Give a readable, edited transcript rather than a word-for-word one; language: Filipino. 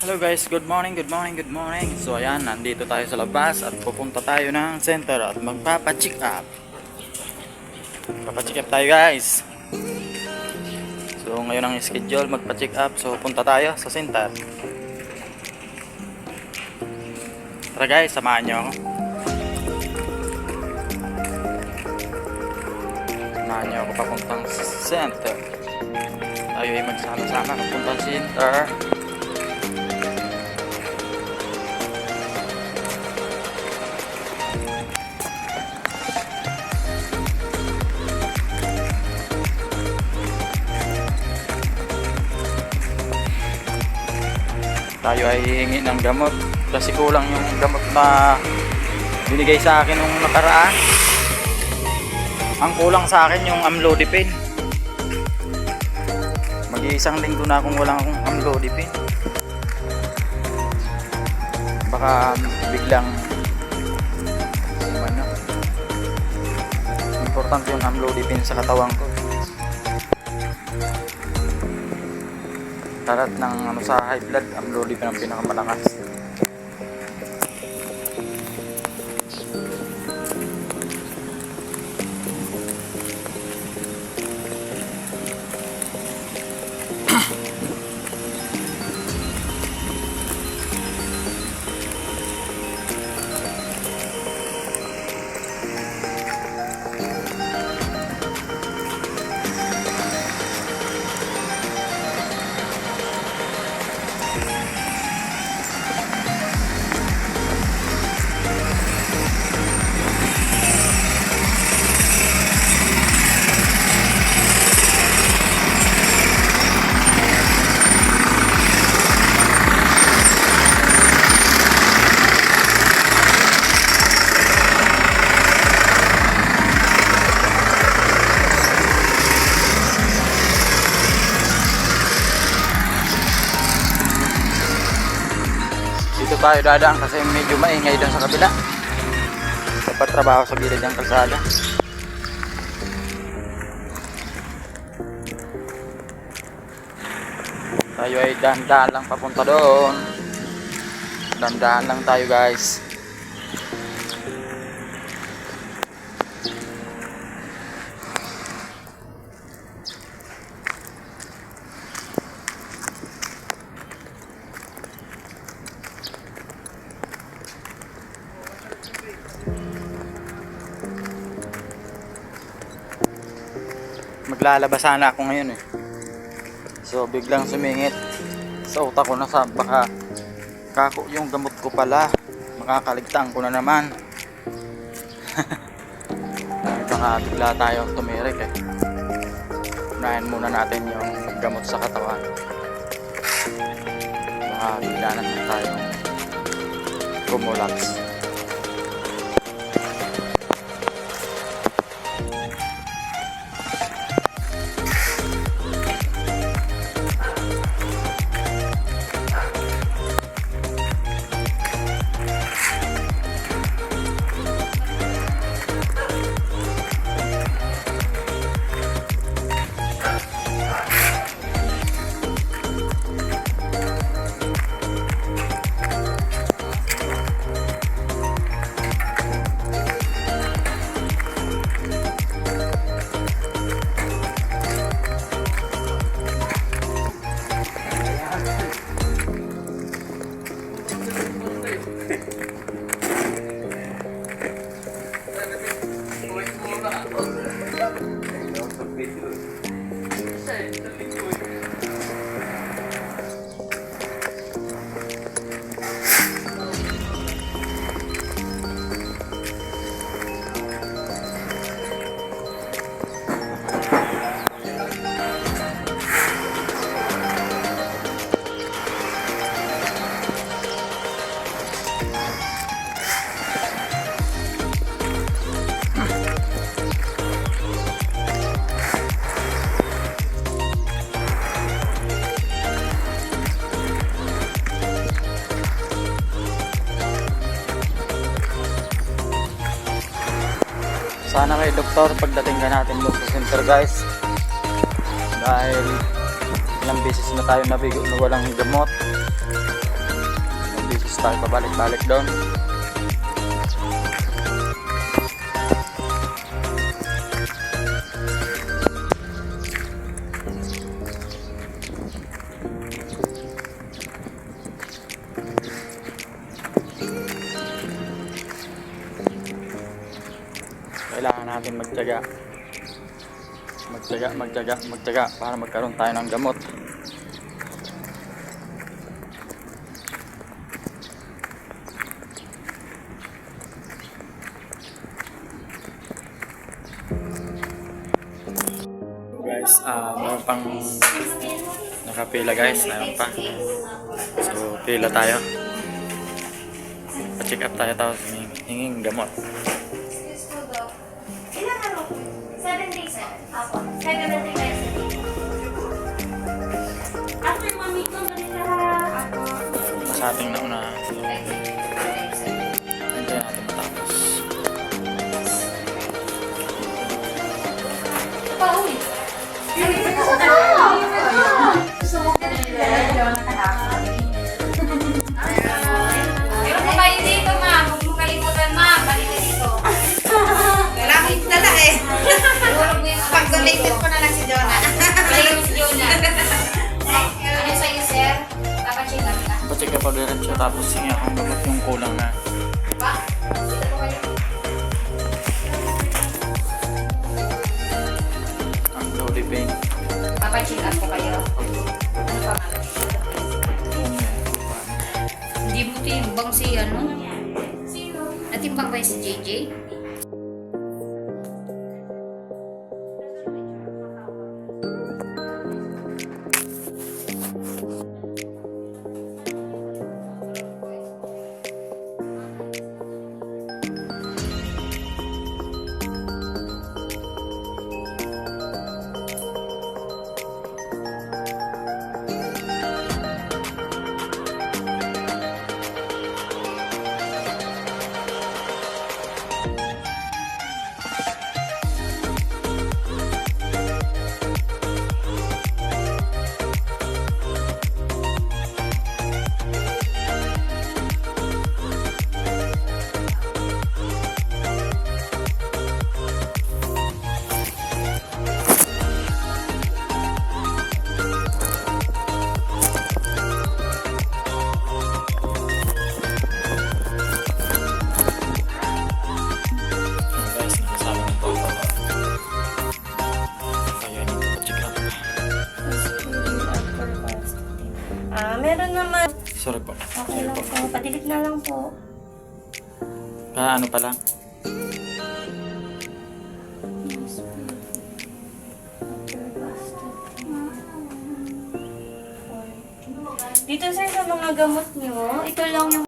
Hello guys, good morning, good morning, good morning. So ayan, nandito tayo sa labas at pupunta tayo ng center at magpapacheck up. Papacheck up tayo guys. So ngayon ang schedule, magpacheck up. So punta tayo sa center. Tara guys, samahan nyo ako. Samahan nyo ako papuntang center. Tayo ay magsama-sama papuntang center. Tayo ay hihingi ng gamot kasi kulang yung gamot na binigay sa akin nung nakaraan. Ang kulang sa akin yung amlodipine. Mag-iisang linggo na akong walang akong amlodipine. Baka biglang importante yung amlodipine sa katawan ko. Tarat ng sa high blood, amlodipine ang pinakamalakas. Dito tayo dadaan kasi medyo maingay doon sa kabila. Dapat trabaho sa gilid ng kalsada. Tayo ay dahan-dahan lang papunta doon. Dahan-dahan lang tayo guys. Maglalabas sana ako ngayon eh. So biglang sumingit sa utak ko na sa baka kako yung gamot ko pala. Makakaligtaan ko na naman. Baka bigla tayo tumirik eh. Unahin muna natin yung gamot sa katawan. Baka bigla naman tayo kumulaps. Sana kay doktor pagdating ka natin doon sa center guys. Dahil ilang beses na tayo nabigo na walang gamot. tayo pabalik-balik doon. Kailangan natin magtiyaga para magkaroon tayo ng gamot. Guys, meron pang nakapila guys, meron pa. So, pila tayo. Pa-check up tayo tapos hinging gamot. Ilang ano? 7 days sir. Ako. 7 days. Ako yung mami ko. Ako. Sa ating nauna. So, hintayin natin matapos. Pauwi. Meron po kayo dito, ma'am. Huwag mo kalimutan, ma'am. Balik na dito. Kailangan dala eh. Pag-donated ko na lang si Jonah. Balik mo si Jonah. Ano sa'yo, sir? Papacheck up ka. Pa-check up ulit siya tapos hingi akong gamot yung kulang na. Pa? Dito po kayo. Ang lowly pain. Papacheck up po kayo. Ano pa, ma'am? Hindi mo timbang si ano? Sino? Natimbang ba si JJ? Guys, nakasama ng papa. Kaya hindi pa-check up. Meron naman. Sorry po. Okay lang po. Padilit na lang po. Ano pa lang? Dito sir sa mga gamot nyo, ito lang yung